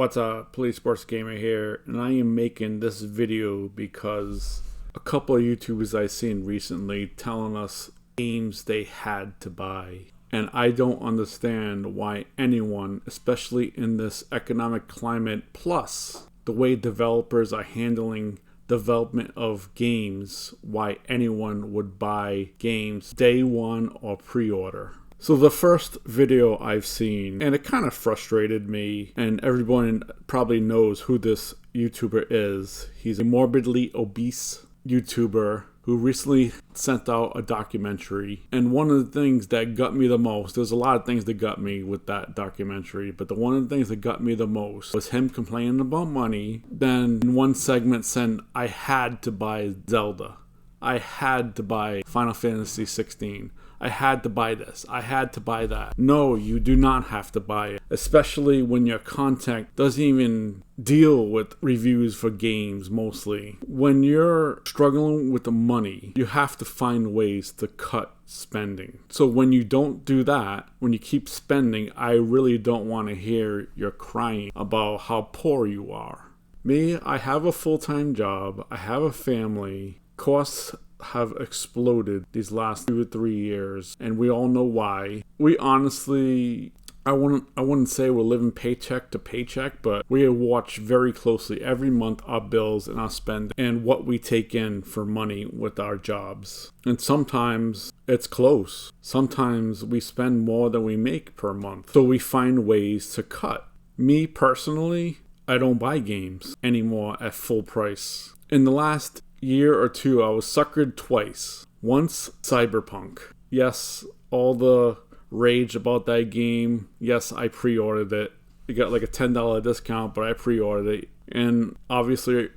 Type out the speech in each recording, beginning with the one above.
What's up, Police Sports Gamer here, and I am making this video because a couple of YouTubers I've seen recently telling us games they had to buy. And I don't understand why anyone, especially in this economic climate, plus the way developers are handling development of games, why anyone would buy games day one or pre-order. So the first video I've seen, and it kind of frustrated me, and everyone probably knows who this YouTuber is. He's a morbidly obese YouTuber who recently sent out a documentary. And one of the things that got me the most, there's a lot of things that got me with that documentary, but one of the things that got me the most was him complaining about money. Then in one segment said, I had to buy Zelda. I had to buy Final Fantasy 16. I had to buy this. I had to buy that. No, you do not have to buy it. Especially when your content doesn't even deal with reviews for games mostly. When you're struggling with the money, you have to find ways to cut spending. So when you don't do that, when you keep spending, I really don't want to hear you crying about how poor you are. Me, I have a full-time job. I have a family. Costs have exploded these last 2 or 3 years, and we all know why. We honestly, I wouldn't say we're living paycheck to paycheck, but we watch very closely every month our bills and our spend and what we take in for money with our jobs. And sometimes it's close. Sometimes we spend more than we make per month. So we find ways to cut. Me personally, I don't buy games anymore at full price. In the last year or two, I was suckered twice. Once, Cyberpunk. Yes, all the rage about that game. Yes, I pre-ordered it. It got like a $10 discount, but I pre-ordered it. And obviously,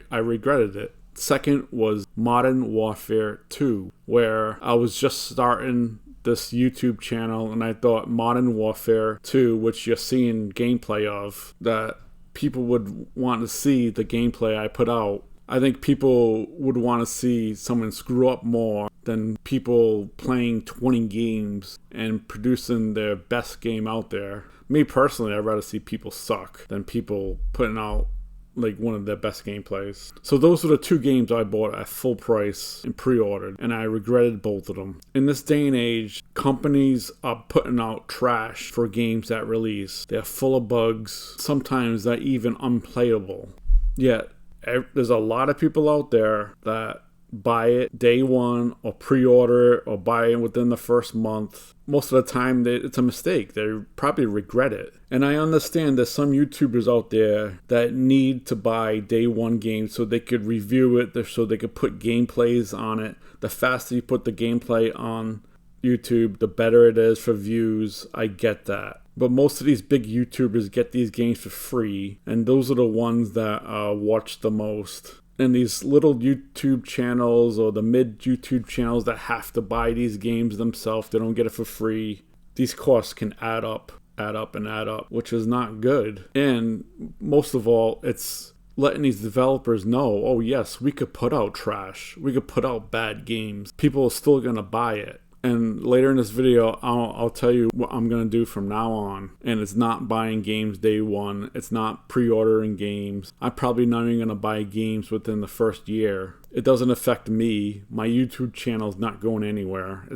I regretted it. Second was Modern Warfare 2, where I was just starting this YouTube channel, and I thought Modern Warfare 2, which you're seeing gameplay of, that people would want to see the gameplay I put out. I think people would want to see someone screw up more than people playing 20 games and producing their best game out there. Me personally, I'd rather see people suck than people putting out like one of their best gameplays. So those were the 2 games I bought at full price and pre-ordered, and I regretted both of them. In this day and age, companies are putting out trash for games that release. They're full of bugs. Sometimes they're even unplayable. Yet, there's a lot of people out there that buy it day one or pre-order it or buy it within the first month. Most of the time, it's a mistake. They probably regret it. And I understand there's some YouTubers out there that need to buy day one games so they could review it, so they could put gameplays on it. The faster you put the gameplay on YouTube, the better it is for views. I get that. But most of these big YouTubers get these games for free, and those are the ones that watch the most. And these little YouTube channels or the mid YouTube channels that have to buy these games themselves, they don't get it for free. These costs can add up, which is not good. And most of all, it's letting these developers know, oh yes, we could put out trash. We could put out bad games. People are still going to buy it. And later in this video, I'll tell you what I'm going to do from now on. And it's not buying games day one. It's not pre-ordering games. I'm probably not even going to buy games within the first year. It doesn't affect me. My YouTube channel is not going anywhere.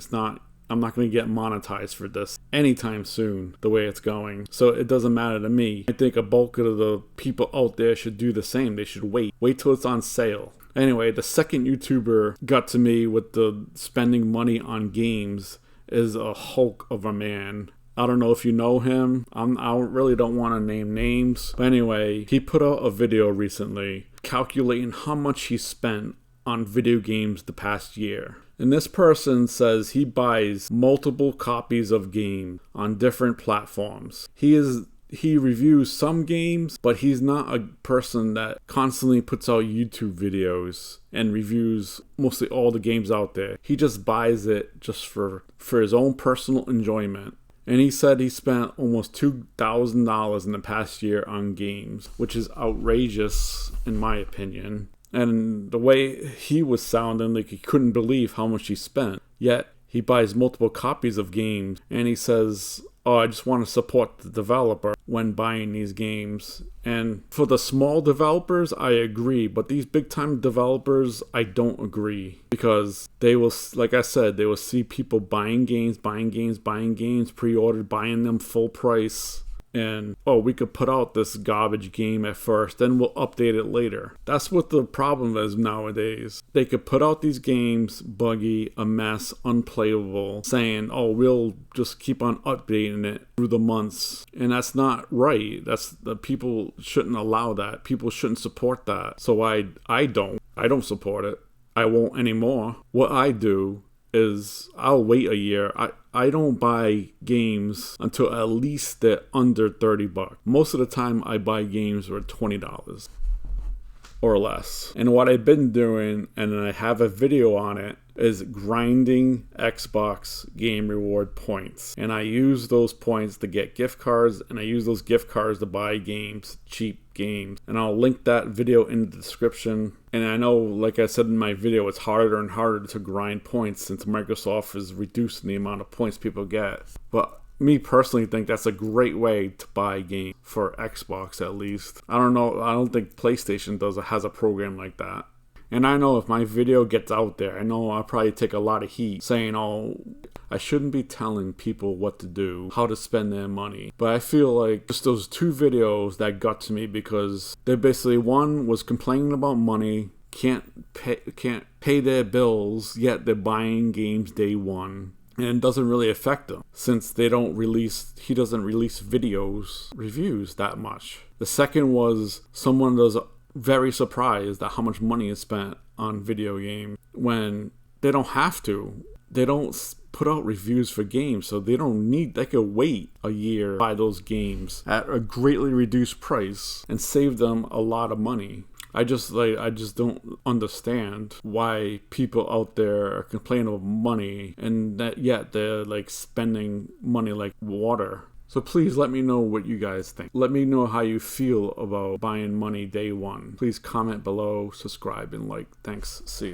I'm not going to get monetized for this anytime soon, the way it's going. So it doesn't matter to me. I think a bulk of the people out there should do the same. They should wait till it's on sale. Anyway, the second YouTuber got to me with the spending money on games is a Hulk of a man. I don't know if you know him. I really don't want to name names. But anyway, he put out a video recently calculating how much he spent on video games the past year. And this person says he buys multiple copies of games on different platforms. He reviews some games, but he's not a person that constantly puts out YouTube videos and reviews mostly all the games out there. He just buys it just for his own personal enjoyment. And he said he spent almost $2,000 in the past year on games, which is outrageous in my opinion. And the way he was sounding like he couldn't believe how much he spent. Yet he buys multiple copies of games, and he says, oh, I just want to support the developer when buying these games. And for the small developers, I agree. But these big time developers, I don't agree. Because they will, like I said, they will see people buying games, pre-ordered, buying them full price. And, oh, we could put out this garbage game at first, then we'll update it later. That's what the problem is nowadays. They could put out these games, buggy, a mess, unplayable, saying, oh, we'll just keep on updating it through the months. And that's not right. The people shouldn't allow that. People shouldn't support that. So I don't support it. I won't anymore. What I do is I'll wait a year. I don't buy games until at least they're under $30. Most of the time I buy games for $20 or less. And what I've been doing, and I have a video on it, is grinding Xbox Game Reward points. And I use those points to get gift cards, and I use those gift cards to buy games, cheap games. And I'll link that video in the description. And I know, like I said in my video, it's harder and harder to grind points since Microsoft is reducing the amount of points people get. But me personally think that's a great way to buy games for Xbox, at least. I don't know. I don't think PlayStation has a program like that. And I know if my video gets out there, I know I'll probably take a lot of heat saying, oh, I shouldn't be telling people what to do, how to spend their money. But I feel like just those two videos that got to me, because they basically, one was complaining about money, can't pay their bills, yet they're buying games day one. And it doesn't really affect them since he doesn't release reviews that much. The second was someone was very surprised at how much money is spent on video games when they don't have to. They don't put out reviews for games, so they could wait a year to buy those games at a greatly reduced price and save them a lot of money. I just don't understand why people out there are complaining about money and that yet they're like spending money like water. So please let me know what you guys think. Let me know how you feel about buying money day one. Please comment below, subscribe, and like. Thanks. See you.